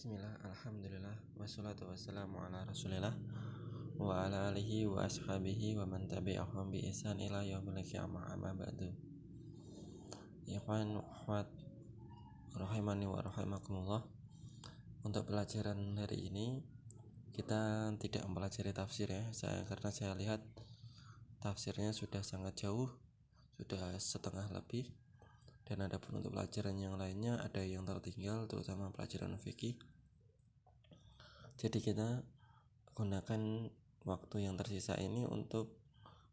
Bismillah, alhamdulillah, wassalatu wassalamu ala rasulillah wa ala alihi wa ashabihi wa man tabi'ahum bi ihsan ila yaumil qiyamah, amma ba'du. Ikhwan akhwat rahimani wa rahimakumullah. Untuk pelajaran hari ini kita tidak mempelajari tafsir ya, karena saya lihat tafsirnya sudah sangat jauh, sudah setengah lebih. Dan ada pun untuk pelajaran yang lainnya ada yang tertinggal, terutama pelajaran fikih. Jadi kita gunakan waktu yang tersisa ini untuk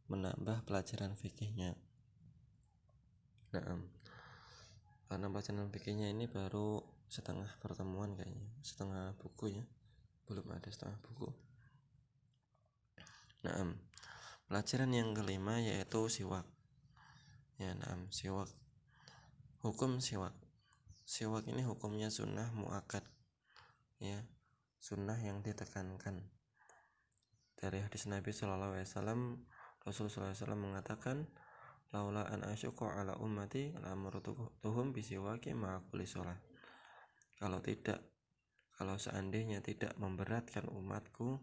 menambah pelajaran fikihnya. Nah, karena pelajaran fikihnya ini baru setengah pertemuan kayaknya, setengah buku ya, belum ada setengah buku. Nah, pelajaran yang kelima yaitu siwak. Ya, siwak. Hukum siwak. Siwak ini hukumnya sunnah muakkad. Ya, sunnah yang ditekankan. Dari hadis Nabi sallallahu alaihi wasallam, Rasul sallallahu alaihi wasallam mengatakan, "Laula an asyqa ala ummati lamartuhum bisiwaki ma'a kulli shalah." Kalau seandainya tidak memberatkan umatku,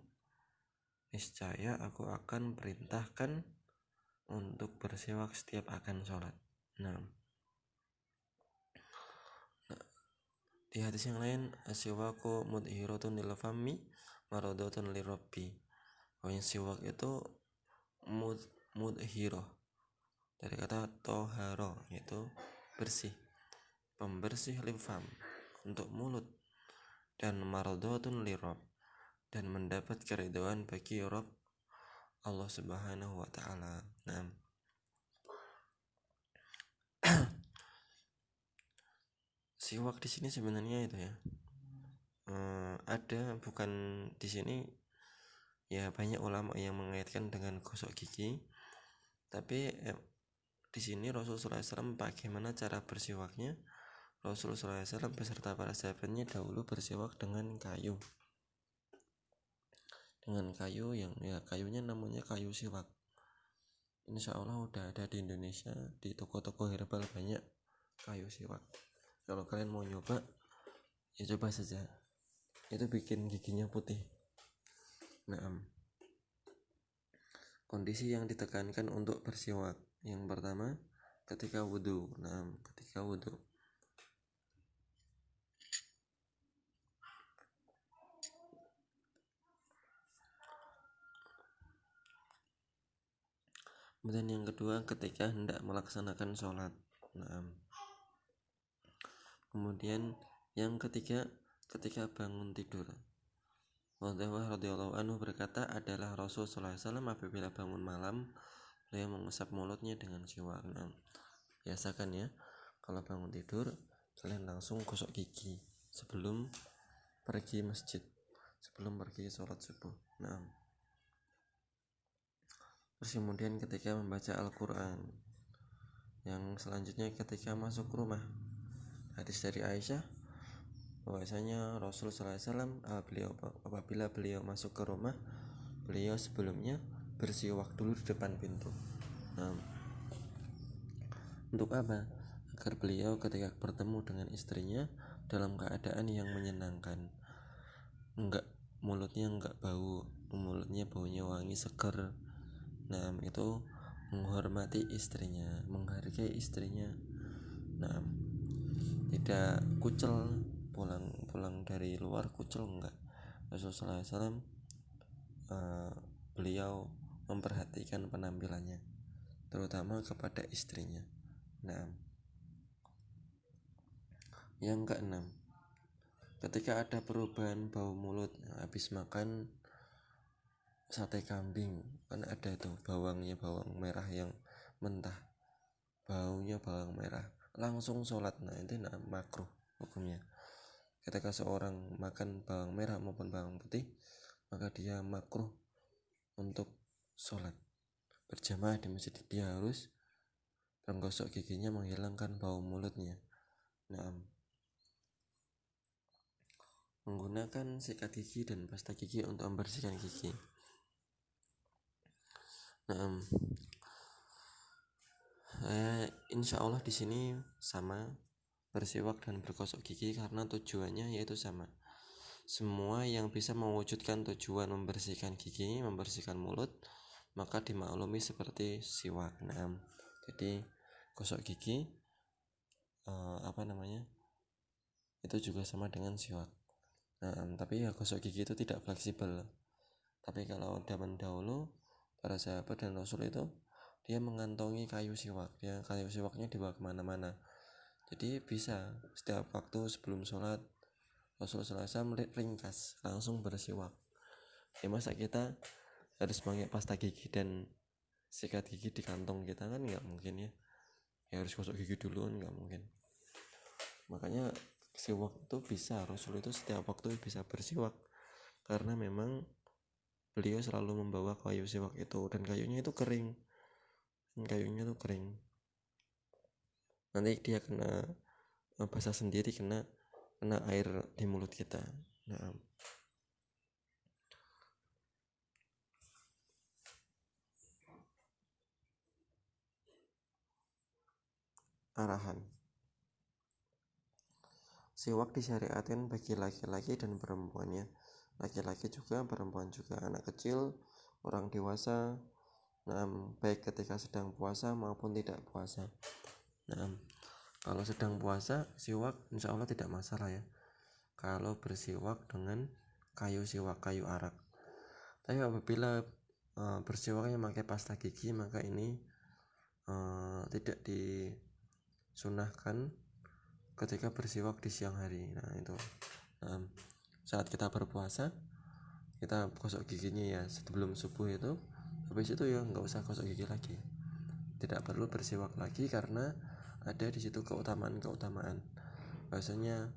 niscaya aku akan perintahkan untuk bersiwak setiap akan sholat. Nah, di hadis yang lain, asyiwaku mudhiratun lil fammi maradatun lirabbi. Pokoknya siwak itu mudhirah dari kata toharo, yaitu bersih, pembersih lil fam untuk mulut, dan maradatun lirabb, dan mendapat keridhaan bagi Rabb Allah Subhanahu wa taala. Nah, siwak di sini sebenarnya itu ya, ada, bukan di sini ya, banyak ulama yang mengaitkan dengan gosok gigi, tapi di sini Rasulullah SAW bagaimana cara bersiwaknya. Rasulullah SAW beserta para sahabatnya dahulu bersiwak dengan kayu yang ya kayunya namanya kayu siwak. Insya Allah udah ada di Indonesia, di toko-toko herbal banyak kayu siwak. Kalau kalian mau nyoba ya coba saja, itu bikin giginya putih. Nah, kondisi yang ditekankan untuk bersiwak, yang pertama ketika wudhu. Ketika wudhu, kemudian yang kedua ketika hendak melaksanakan sholat. Kemudian yang ketiga ketika bangun tidur. Hudzaifah radhiyallahu anhu berkata, adalah Rasulullah SAW apabila bangun malam, beliau mengusap mulutnya dengan siwak. Biasakan ya, kalau bangun tidur kalian langsung gosok gigi sebelum pergi masjid, sebelum pergi sholat subuh. Terus kemudian ketika membaca Al-Quran. Yang selanjutnya ketika masuk rumah, hadis dari Aisyah bahwasanya Rasulullah SAW apabila beliau masuk ke rumah, beliau sebelumnya bersiwak dulu di depan pintu. Untuk apa? Agar beliau ketika bertemu dengan istrinya dalam keadaan yang menyenangkan, mulutnya enggak bau, mulutnya baunya wangi seger. Itu menghormati istrinya, menghargai istrinya. Tidak kucel, pulang dari luar kucel, enggak. Rasulullah SAW beliau memperhatikan penampilannya, terutama kepada istrinya. Yang keenam, ketika ada perubahan bau mulut habis makan sate kambing, kan ada itu bawang merah yang mentah, baunya bawang merah, langsung sholat. Itu makruh hukumnya. Ketika seorang makan bawang merah maupun bawang putih, maka dia makruh untuk sholat berjamaah di masjid. Dia harus menggosok giginya, menghilangkan bau mulutnya. Menggunakan sikat gigi dan pasta gigi untuk membersihkan gigi. Insya Allah di sini sama, bersiwak dan bergosok gigi, karena tujuannya yaitu sama. semua yang bisa mewujudkan tujuan membersihkan gigi, membersihkan mulut, maka dimaklumi seperti siwak. Nah, jadi gosok gigi itu juga sama dengan siwak. Nah, tapi ya gosok gigi itu tidak fleksibel. Tapi kalau zaman dahulu para sahabat dan Rasul itu dia mengantongi kayu siwak, kayu siwaknya dibawa kemana-mana. Jadi bisa setiap waktu sebelum sholat Rasulullah SAW ringkas langsung bersiwak. Ya masa kita harus pakai pasta gigi dan sikat gigi di kantong kita, kan nggak mungkin ya. Ya harus gosok gigi dulu kan nggak mungkin. Makanya siwak itu bisa, Rasul itu setiap waktu bisa bersiwak karena memang beliau selalu membawa kayu siwak itu, dan kayunya itu kering. Nanti dia kena basah sendiri, kena air di mulut kita. Nah, arahan siwak disyariatkan bagi laki-laki dan perempuannya, laki-laki juga, perempuan juga, anak kecil, orang dewasa, baik ketika sedang puasa maupun tidak puasa. Kalau sedang puasa siwak insya Allah tidak masalah ya, kalau bersiwak dengan kayu siwak, kayu arak. Tapi apabila bersiwaknya pakai pasta gigi, maka ini tidak disunahkan ketika bersiwak di siang hari. Nah itu saat kita berpuasa kita gosok giginya ya sebelum subuh itu, habis itu ya nggak usah gosok gigi lagi, tidak perlu bersiwak lagi, karena ada di situ keutamaan. Bahasanya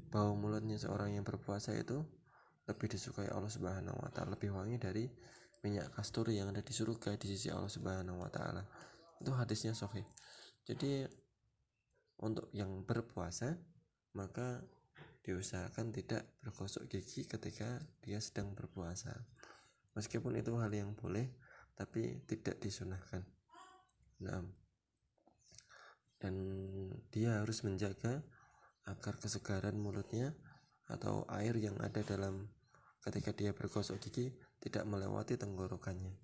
bau mulutnya seorang yang berpuasa itu lebih disukai Allah Subhanahu wa taala, lebih wangi dari minyak kasturi yang ada di surga di sisi Allah Subhanahu wa taala. Itu hadisnya sahih. Jadi untuk yang berpuasa maka diusahakan tidak bergosok gigi ketika dia sedang berpuasa. Meskipun itu hal yang boleh, tapi tidak disunahkan. Dan dia harus menjaga agar kesegaran mulutnya atau air yang ada dalam ketika dia bergosok gigi tidak melewati tenggorokannya.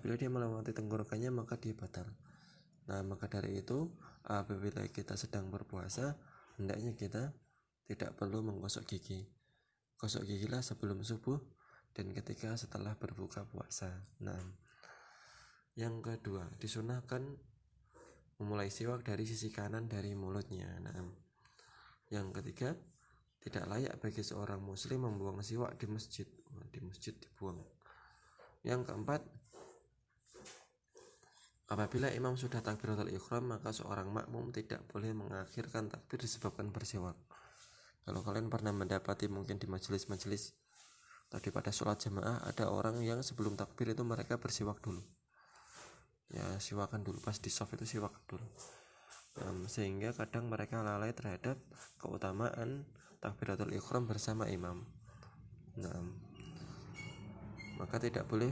Bila dia melewati tenggorokannya maka dia batal. Maka dari itu apabila kita sedang berpuasa, hendaknya kita tidak perlu menggosok gigi. Gosok gigilah sebelum subuh dan ketika setelah berbuka puasa. Yang kedua, disunahkan memulai siwak dari sisi kanan dari mulutnya. Yang ketiga, tidak layak bagi seorang muslim membuang siwak di masjid. Dibuang. Yang keempat, apabila imam sudah takbiratul ihram, maka seorang makmum tidak boleh mengakhirkan takbir disebabkan bersiwak. Kalau kalian pernah mendapati mungkin di majelis tadi pada sholat jamaah, ada orang yang sebelum takbir itu mereka bersiwak dulu. Ya siwakan dulu, pas di soft itu siwak dulu. Sehingga kadang mereka lalai terhadap keutamaan takbiratul ihram bersama imam. Maka tidak boleh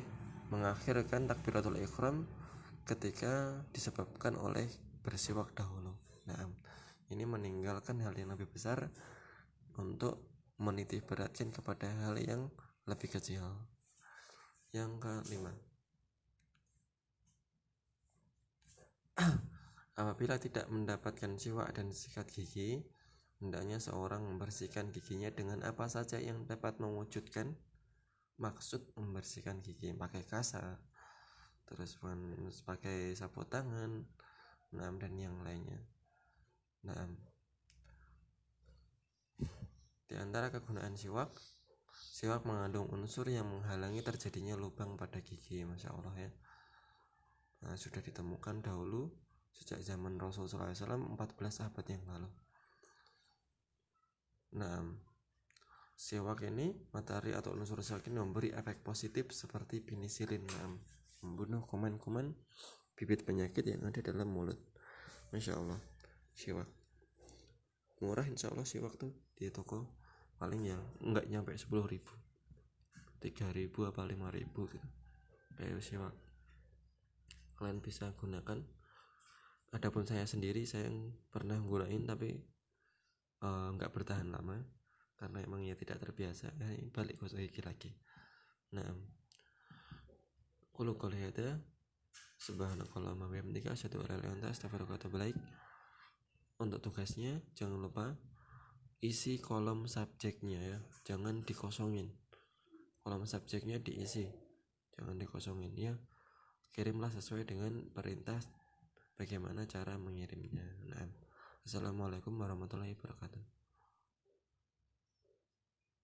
mengakhirkan takbiratul ihram ketika disebabkan oleh bersiwak dahulu. Ini meninggalkan hal yang lebih besar untuk menitik beratkan kepada hal yang lebih kecil. Yang kelima, apabila tidak mendapatkan siwak dan sikat gigi, hendaknya seorang membersihkan giginya dengan apa saja yang dapat mewujudkan maksud membersihkan gigi, pakai kasa, terus pakai sapu tangan, dan yang lainnya. Di antara kegunaan siwak mengandung unsur yang menghalangi terjadinya lubang pada gigi. Masya Allah ya. Sudah ditemukan dahulu sejak zaman Rasulullah SAW 14 abad yang lalu. Siwak ini, matahari atau unsur siwak ini memberi efek positif seperti penisilin, membunuh kuman-kuman bibit penyakit yang ada dalam mulut. Masya Allah, siwak murah insya Allah. Siwak tuh di toko paling ya nggak nyampe 10.000, 3.000 apa 5.000 gitu. Kayak siwak kalian bisa gunakan. Adapun saya sendiri, saya yang pernah gunain tapi nggak bertahan lama karena emang ya tidak terbiasa. Balik gosok gigi lagi. Nah, qul qouli hadza subhanakallahumma wa bihamdika asyhadu an la ilaha illa anta astaghfiruka wa atubu ilaik. Untuk tugasnya jangan lupa isi kolom subjeknya ya, jangan dikosongin. Kolom subjeknya diisi, jangan dikosongin ya. Kirimlah sesuai dengan perintah bagaimana cara mengirimnya. Nah, assalamualaikum warahmatullahi wabarakatuh.